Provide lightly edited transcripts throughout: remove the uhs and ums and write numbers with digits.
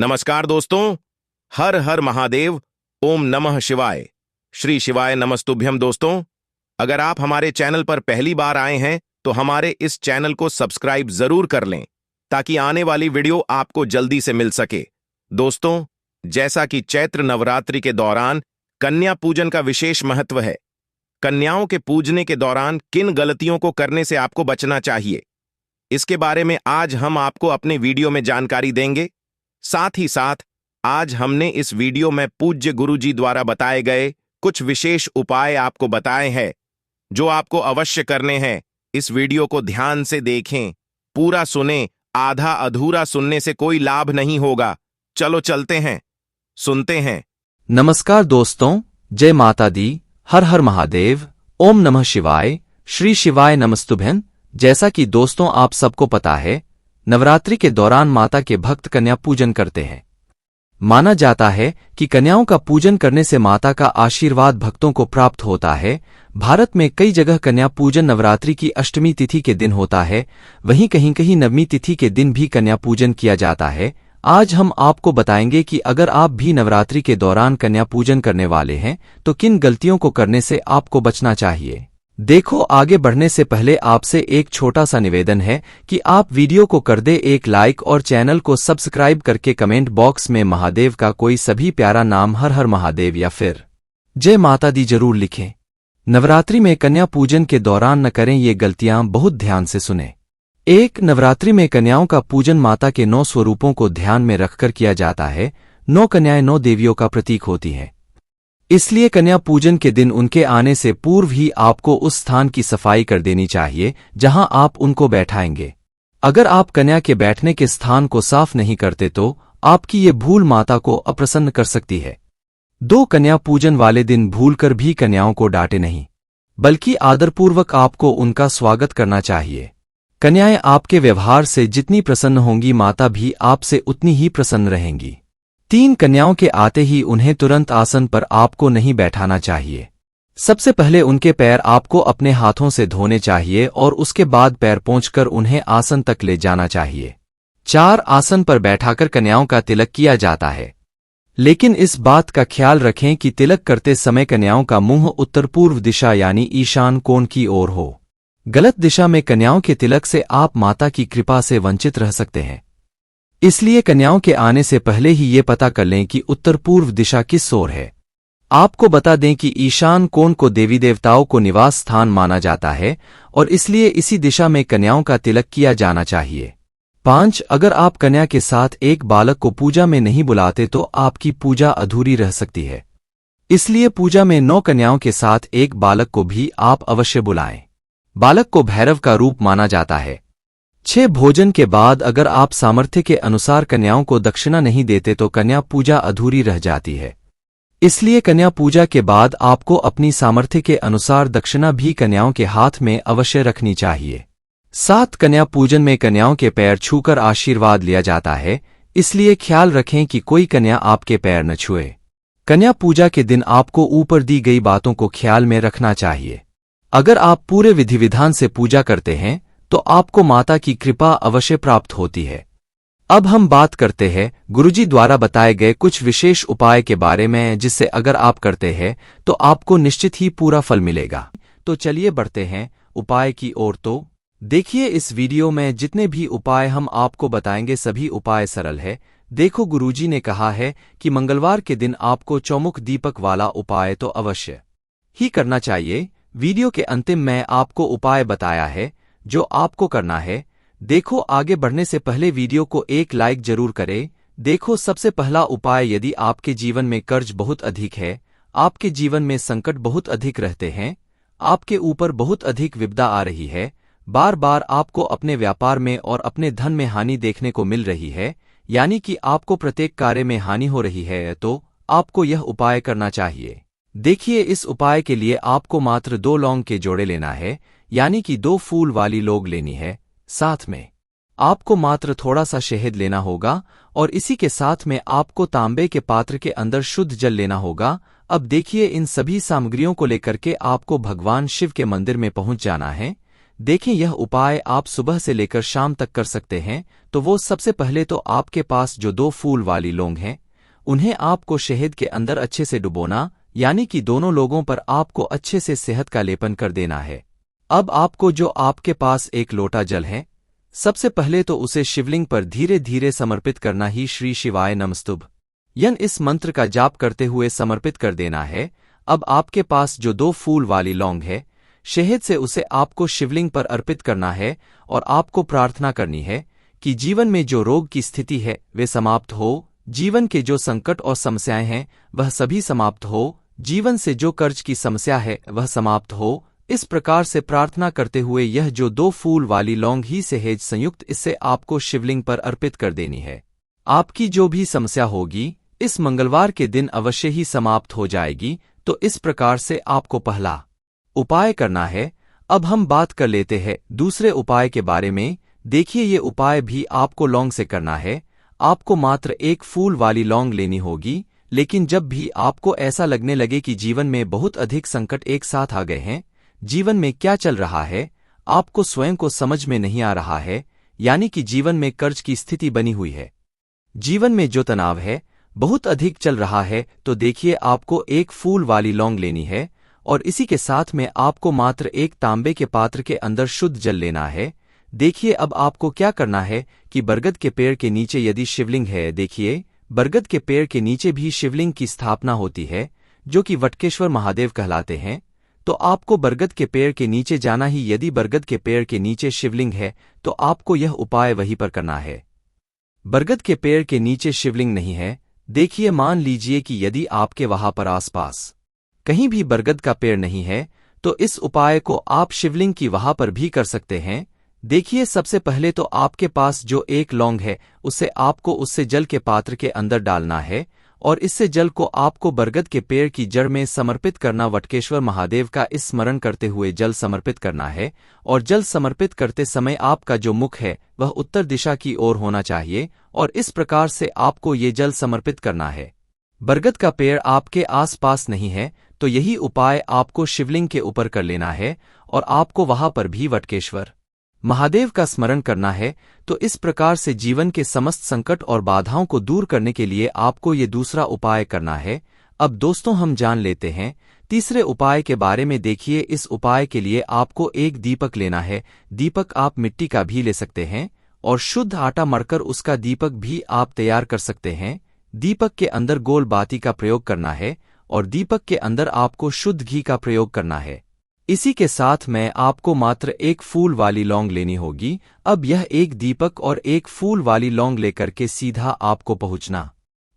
नमस्कार दोस्तों, हर हर महादेव, ओम नमः शिवाय, श्री शिवाय नमस्तुभ्यम। दोस्तों, अगर आप हमारे चैनल पर पहली बार आए हैं तो हमारे इस चैनल को सब्सक्राइब जरूर कर लें ताकि आने वाली वीडियो आपको जल्दी से मिल सके। दोस्तों, जैसा कि चैत्र नवरात्रि के दौरान कन्या पूजन का विशेष महत्व है, कन्याओं के पूजने के दौरान किन गलतियों को करने से आपको बचना चाहिए, इसके बारे में आज हम आपको अपने वीडियो में जानकारी देंगे। साथ ही साथ आज हमने इस वीडियो में पूज्य गुरुजी द्वारा बताए गए कुछ विशेष उपाय आपको बताए हैं जो आपको अवश्य करने हैं। इस वीडियो को ध्यान से देखें, पूरा सुने, आधा अधूरा सुनने से कोई लाभ नहीं होगा। चलो चलते हैं, सुनते हैं। नमस्कार दोस्तों, जय माता दी, हर हर महादेव, ओम नमः शिवाय, श्री शिवाय नमस्तुभ्यं। जैसा कि दोस्तों आप सबको पता है, नवरात्रि के दौरान माता के भक्त कन्या पूजन करते हैं। माना जाता है कि कन्याओं का पूजन करने से माता का आशीर्वाद भक्तों को प्राप्त होता है। भारत में कई जगह कन्या पूजन नवरात्रि की अष्टमी तिथि के दिन होता है, वहीं कहीं कहीं नवमी तिथि के दिन भी कन्या पूजन किया जाता है। आज हम आपको बताएंगे कि अगर आप भी नवरात्रि के दौरान कन्या पूजन करने वाले हैं तो किन गलतियों को करने से आपको बचना चाहिए। देखो, आगे बढ़ने से पहले आपसे एक छोटा सा निवेदन है कि आप वीडियो को कर दे एक लाइक और चैनल को सब्सक्राइब करके कमेंट बॉक्स में महादेव का कोई सभी प्यारा नाम हर हर महादेव या फिर जय माता दी जरूर लिखें। नवरात्रि में कन्या पूजन के दौरान न करें ये गलतियां, बहुत ध्यान से सुने। 1. नवरात्रि में कन्याओं का पूजन माता के 9 स्वरूपों को ध्यान में रखकर किया जाता है। 9 कन्याएं 9 देवियों का प्रतीक होती हैं, इसलिए कन्या पूजन के दिन उनके आने से पूर्व ही आपको उस स्थान की सफाई कर देनी चाहिए जहां आप उनको बैठाएंगे। अगर आप कन्या के बैठने के स्थान को साफ नहीं करते तो आपकी ये भूल माता को अप्रसन्न कर सकती है। 2. कन्या पूजन वाले दिन भूलकर भी कन्याओं को डांटे नहीं, बल्कि आदरपूर्वक आपको उनका स्वागत करना चाहिए। कन्याएं आपके व्यवहार से जितनी प्रसन्न होंगी, माता भी आपसे उतनी ही प्रसन्न रहेंगी। 3. कन्याओं के आते ही उन्हें तुरंत आसन पर आपको नहीं बैठाना चाहिए। सबसे पहले उनके पैर आपको अपने हाथों से धोने चाहिए और उसके बाद पैर पोंछकर उन्हें आसन तक ले जाना चाहिए। 4. आसन पर बैठाकर कन्याओं का तिलक किया जाता है, लेकिन इस बात का ख्याल रखें कि तिलक करते समय कन्याओं का मुंह उत्तर पूर्व दिशा यानी ईशान कोण की ओर हो। गलत दिशा में कन्याओं के तिलक से आप माता की कृपा से वंचित रह सकते हैं। इसलिए कन्याओं के आने से पहले ही ये पता कर लें कि उत्तर पूर्व दिशा किस ओर है। आपको बता दें कि ईशान कोण को देवी देवताओं को निवास स्थान माना जाता है और इसलिए इसी दिशा में कन्याओं का तिलक किया जाना चाहिए। 5. अगर आप कन्या के साथ एक बालक को पूजा में नहीं बुलाते तो आपकी पूजा अधूरी रह सकती है। इसलिए पूजा में 9 कन्याओं के साथ एक बालक को भी आप अवश्य बुलाएं। बालक को भैरव का रूप माना जाता है। 6. भोजन के बाद अगर आप सामर्थ्य के अनुसार कन्याओं को दक्षिणा नहीं देते तो कन्या पूजा अधूरी रह जाती है। इसलिए कन्या पूजा के बाद आपको अपनी सामर्थ्य के अनुसार दक्षिणा भी कन्याओं के हाथ में अवश्य रखनी चाहिए। 7. कन्या पूजन में कन्याओं के पैर छूकर आशीर्वाद लिया जाता है, इसलिए ख्याल रखें कि कोई कन्या आपके पैर न छुए। कन्या पूजा के दिन आपको ऊपर दी गई बातों को ख्याल में रखना चाहिए। अगर आप पूरे विधि विधान से पूजा करते हैं तो आपको माता की कृपा अवश्य प्राप्त होती है। अब हम बात करते हैं गुरुजी द्वारा बताए गए कुछ विशेष उपाय के बारे में, जिससे अगर आप करते हैं तो आपको निश्चित ही पूरा फल मिलेगा। तो चलिए बढ़ते हैं उपाय की ओर। तो देखिए, इस वीडियो में जितने भी उपाय हम आपको बताएंगे सभी उपाय सरल है। देखो, गुरुजी ने कहा है कि मंगलवार के दिन आपको चौमुख दीपक वाला उपाय तो अवश्य ही करना चाहिए। वीडियो के अंतिम में आपको उपाय बताया है जो आपको करना है। देखो, आगे बढ़ने से पहले वीडियो को एक लाइक जरूर करें। देखो, सबसे पहला उपाय, यदि आपके जीवन में कर्ज बहुत अधिक है, आपके जीवन में संकट बहुत अधिक रहते हैं, आपके ऊपर बहुत अधिक विपदा आ रही है, बार बार आपको अपने व्यापार में और अपने धन में हानि देखने को मिल रही है, यानी कि आपको प्रत्येक कार्य में हानि हो रही है, तो आपको यह उपाय करना चाहिए। देखिए, इस उपाय के लिए आपको मात्र 2 लौंग के जोड़े लेना है, यानी कि 2 फूल वाली लौंग लेनी है। साथ में आपको मात्र थोड़ा सा शहद लेना होगा और इसी के साथ में आपको तांबे के पात्र के अंदर शुद्ध जल लेना होगा। अब देखिए, इन सभी सामग्रियों को लेकर के आपको भगवान शिव के मंदिर में पहुंच जाना है। देखें, यह उपाय आप सुबह से लेकर शाम तक कर सकते हैं। तो वो सबसे पहले तो आपके पास जो 2 फूल वाली लौंग हैं, उन्हें आपको शहद के अंदर अच्छे से डुबोना, यानी कि दोनों लोगों पर आपको अच्छे से शहद का लेपन कर देना है। अब आपको जो आपके पास 1 लोटा जल है, सबसे पहले तो उसे शिवलिंग पर धीरे धीरे समर्पित करना ही श्री शिवाय नमस्तुभ्यं इस मंत्र का जाप करते हुए समर्पित कर देना है। अब आपके पास जो 2 फूल वाली लौंग है, शहद से उसे आपको शिवलिंग पर अर्पित करना है और आपको प्रार्थना करनी है कि जीवन में जो रोग की स्थिति है वे समाप्त हो, जीवन के जो संकट और समस्याएं हैं वह सभी समाप्त हो, जीवन से जो कर्ज की समस्या है वह समाप्त हो। इस प्रकार से प्रार्थना करते हुए यह जो 2 फूल वाली लौंग ही सहज संयुक्त इससे आपको शिवलिंग पर अर्पित कर देनी है। आपकी जो भी समस्या होगी इस मंगलवार के दिन अवश्य ही समाप्त हो जाएगी। तो इस प्रकार से आपको पहला उपाय करना है। अब हम बात कर लेते हैं दूसरे उपाय के बारे में। देखिए, ये उपाय भी आपको लौंग से करना है। आपको मात्र 1 फूल वाली लौंग लेनी होगी, लेकिन जब भी आपको ऐसा लगने लगे कि जीवन में बहुत अधिक संकट एक साथ आ गए हैं, जीवन में क्या चल रहा है आपको स्वयं को समझ में नहीं आ रहा है, यानी कि जीवन में कर्ज की स्थिति बनी हुई है, जीवन में जो तनाव है बहुत अधिक चल रहा है, तो देखिए आपको 1 फूल वाली लौंग लेनी है और इसी के साथ में आपको मात्र 1 तांबे के पात्र के अंदर शुद्ध जल लेना है। देखिए, अब आपको क्या करना है कि बरगद के पेड़ के नीचे यदि शिवलिंग है, देखिए बरगद के पेड़ के नीचे भी शिवलिंग की स्थापना होती है जो कि वटकेश्वर महादेव कहलाते हैं। तो आपको बरगद के पेड़ के नीचे जाना ही। यदि बरगद के पेड़ के नीचे शिवलिंग है तो आपको यह उपाय वहीं पर करना है। बरगद के पेड़ के नीचे शिवलिंग नहीं है, देखिए मान लीजिए कि यदि आपके वहां पर आसपास कहीं भी बरगद का पेड़ नहीं है तो इस उपाय को आप शिवलिंग की वहां पर भी कर सकते हैं। देखिए, सबसे पहले तो आपके पास जो 1 लौंग है उसे आपको उससे जल के पात्र के अंदर डालना है और इससे जल को आपको बरगद के पेड़ की जड़ में समर्पित करना। वटकेश्वर महादेव का इस स्मरण करते हुए जल समर्पित करना है और जल समर्पित करते समय आपका जो मुख है वह उत्तर दिशा की ओर होना चाहिए और इस प्रकार से आपको ये जल समर्पित करना है। बरगद का पेड़ आपके आसपास नहीं है तो यही उपाय आपको शिवलिंग के ऊपर कर लेना है और आपको वहां पर भी वटकेश्वर महादेव का स्मरण करना है। तो इस प्रकार से जीवन के समस्त संकट और बाधाओं को दूर करने के लिए आपको ये दूसरा उपाय करना है। अब दोस्तों हम जान लेते हैं तीसरे उपाय के बारे में। देखिए, इस उपाय के लिए आपको 1 दीपक लेना है। दीपक आप मिट्टी का भी ले सकते हैं और शुद्ध आटा मढ़कर उसका दीपक भी आप तैयार कर सकते हैं। दीपक के अंदर गोल बाती का प्रयोग करना है और दीपक के अंदर आपको शुद्ध घी का प्रयोग करना है। इसी के साथ में आपको मात्र 1 फूल वाली लौंग लेनी होगी। अब यह 1 दीपक और 1 फूल वाली लौंग लेकर के सीधा आपको पहुंचना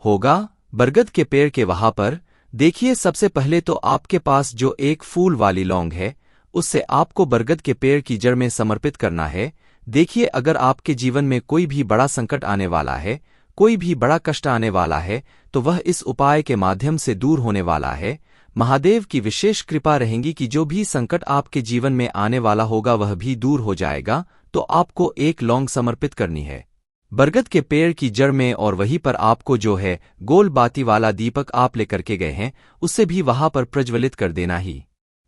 होगा बरगद के पेड़ के वहां पर। देखिए, सबसे पहले तो आपके पास जो 1 फूल वाली लौंग है उससे आपको बरगद के पेड़ की जड़ में समर्पित करना है। देखिए, अगर आपके जीवन में कोई भी बड़ा संकट आने वाला है, कोई भी बड़ा कष्ट आने वाला है, तो वह इस उपाय के माध्यम से दूर होने वाला है। महादेव की विशेष कृपा रहेगी कि जो भी संकट आपके जीवन में आने वाला होगा वह भी दूर हो जाएगा। तो आपको 1 लौंग समर्पित करनी है बरगद के पेड़ की जड़ में और वहीं पर आपको जो है गोल बाती वाला दीपक आप लेकर के गए हैं उसे भी वहां पर प्रज्वलित कर देना ही।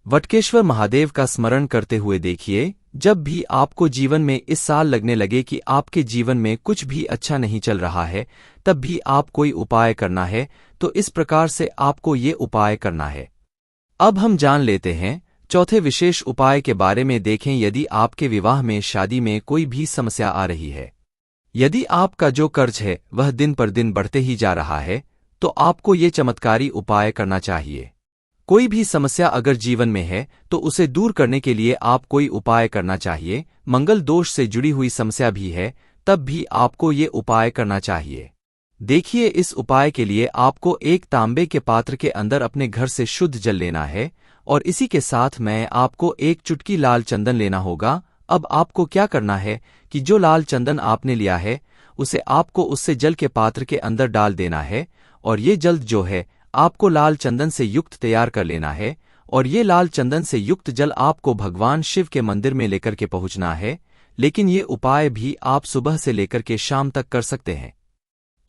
वटकेश्वर महादेव का स्मरण करते हुए देखिए, जब भी आपको जीवन में इस साल लगने लगे कि आपके जीवन में कुछ भी अच्छा नहीं चल रहा है, तब भी आप कोई उपाय करना है। तो इस प्रकार से आपको ये उपाय करना है। अब हम जान लेते हैं चौथे विशेष उपाय के बारे में। देखें, यदि आपके विवाह में शादी में कोई भी समस्या आ रही है, यदि आपका जो कर्ज है वह दिन पर दिन बढ़ते ही जा रहा है, तो आपको ये चमत्कारी उपाय करना चाहिए। कोई भी समस्या अगर जीवन में है तो उसे दूर करने के लिए आप कोई उपाय करना चाहिए। मंगल दोष से जुड़ी हुई समस्या भी है तब भी आपको ये उपाय करना चाहिए। देखिए, इस उपाय के लिए आपको 1 तांबे के पात्र के अंदर अपने घर से शुद्ध जल लेना है और इसी के साथ में आपको 1 चुटकी लाल चंदन लेना होगा। अब आपको क्या करना है कि जो लाल चंदन आपने लिया है उसे आपको उससे जल के पात्र के अंदर डाल देना है और ये जल जो है आपको लाल चंदन से युक्त तैयार कर लेना है और ये लाल चंदन से युक्त जल आपको भगवान शिव के मंदिर में लेकर के पहुंचना है। लेकिन ये उपाय भी आप सुबह से लेकर के शाम तक कर सकते हैं।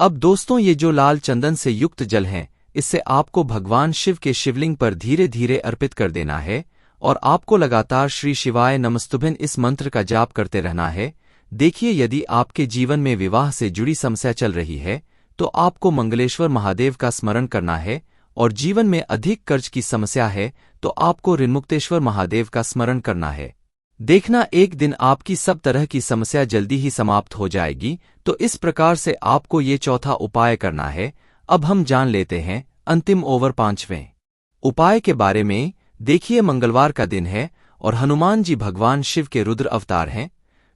अब दोस्तों, ये जो लाल चंदन से युक्त जल है इससे आपको भगवान शिव के शिवलिंग पर धीरे धीरे अर्पित कर देना है और आपको लगातार श्री शिवाय नमस्तुभ्यं इस मंत्र का जाप करते रहना है। देखिए, यदि आपके जीवन में विवाह से जुड़ी समस्या चल रही है तो आपको मंगलेश्वर महादेव का स्मरण करना है, और जीवन में अधिक कर्ज की समस्या है तो आपको ऋणमुक्तेश्वर महादेव का स्मरण करना है। देखना, एक दिन आपकी सब तरह की समस्या जल्दी ही समाप्त हो जाएगी। तो इस प्रकार से आपको ये चौथा उपाय करना है। अब हम जान लेते हैं अंतिम ओवर 5वें उपाय के बारे में। देखिए, मंगलवार का दिन है और हनुमान जी भगवान शिव के रुद्र अवतार हैं,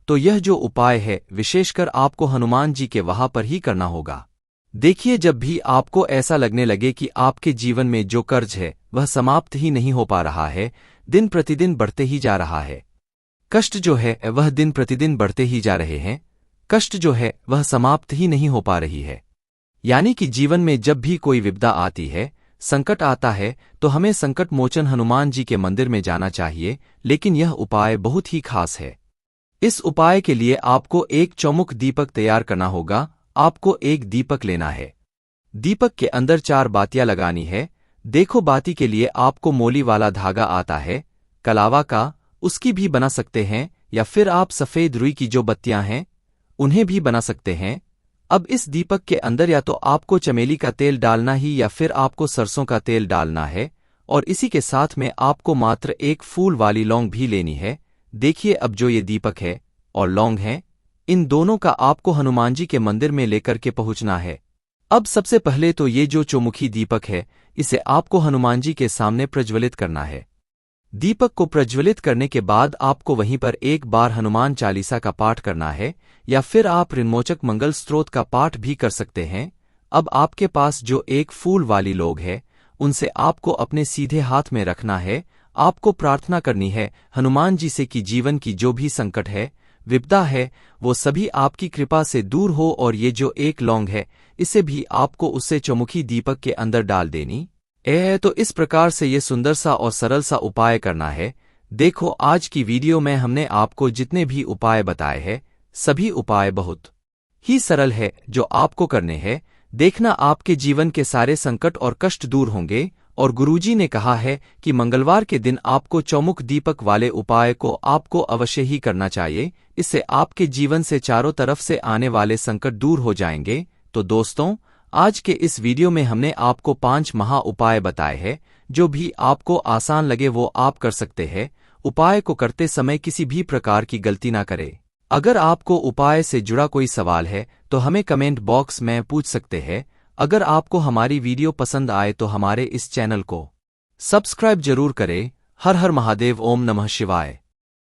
तो यह जो उपाय है विशेषकर आपको हनुमान जी के वहां पर ही करना होगा। देखिए, जब भी आपको ऐसा लगने लगे कि आपके जीवन में जो कर्ज है वह समाप्त ही नहीं हो पा रहा है, दिन प्रतिदिन बढ़ते ही जा रहा है, कष्ट जो है वह दिन प्रतिदिन बढ़ते ही जा रहे हैं, कष्ट जो है वह समाप्त ही नहीं हो पा रही है, यानी कि जीवन में जब भी कोई विपदा आती है, संकट आता है, तो हमें संकट मोचन हनुमान जी के मंदिर में जाना चाहिए। लेकिन यह उपाय बहुत ही खास है। इस उपाय के लिए आपको एक चौमुख दीपक तैयार करना होगा। आपको एक दीपक लेना है, दीपक के अंदर 4 बातियां लगानी है। देखो, बाती के लिए आपको मोली वाला धागा आता है, कलावा का, उसकी भी बना सकते हैं, या फिर आप सफेद रुई की जो बत्तियां हैं उन्हें भी बना सकते हैं। अब इस दीपक के अंदर या तो आपको चमेली का तेल डालना ही या फिर आपको सरसों का तेल डालना है, और इसी के साथ में आपको मात्र एक फूल वाली लौंग भी लेनी है। देखिए, अब जो ये दीपक है और लौंग है, इन दोनों का आपको हनुमान जी के मंदिर में लेकर के पहुंचना है। अब सबसे पहले तो ये जो चौमुखी दीपक है, इसे आपको हनुमान जी के सामने प्रज्वलित करना है। दीपक को प्रज्वलित करने के बाद आपको वहीं पर एक बार हनुमान चालीसा का पाठ करना है, या फिर आप ऋणमोचक मंगल स्तोत्र का पाठ भी कर सकते हैं। अब आपके पास जो एक फूल वाली लौंग है, उनसे आपको अपने सीधे हाथ में रखना है। आपको प्रार्थना करनी है हनुमान जी से कि जीवन की जो भी संकट है, विपदा है, वो सभी आपकी कृपा से दूर हो, और ये जो एक लौंग है इसे भी आपको उससे चौमुखी दीपक के अंदर डाल देनी है। तो इस प्रकार से ये सुंदर सा और सरल सा उपाय करना है। देखो, आज की वीडियो में हमने आपको जितने भी उपाय बताए हैं, सभी उपाय बहुत ही सरल है जो आपको करने हैं। देखना, आपके जीवन के सारे संकट और कष्ट दूर होंगे। और गुरुजी ने कहा है कि मंगलवार के दिन आपको चौमुख दीपक वाले उपाय को आपको अवश्य ही करना चाहिए। इससे आपके जीवन से चारों तरफ से आने वाले संकट दूर हो जाएंगे। तो दोस्तों, आज के इस वीडियो में हमने आपको 5 महा उपाय बताए हैं, जो भी आपको आसान लगे वो आप कर सकते हैं। उपाय को करते समय किसी भी प्रकार की गलती ना करें। अगर आपको उपाय से जुड़ा कोई सवाल है तो हमें कमेंट बॉक्स में पूछ सकते हैं। अगर आपको हमारी वीडियो पसंद आए तो हमारे इस चैनल को सब्सक्राइब जरूर करें। हर हर महादेव, ओम नमः शिवाय।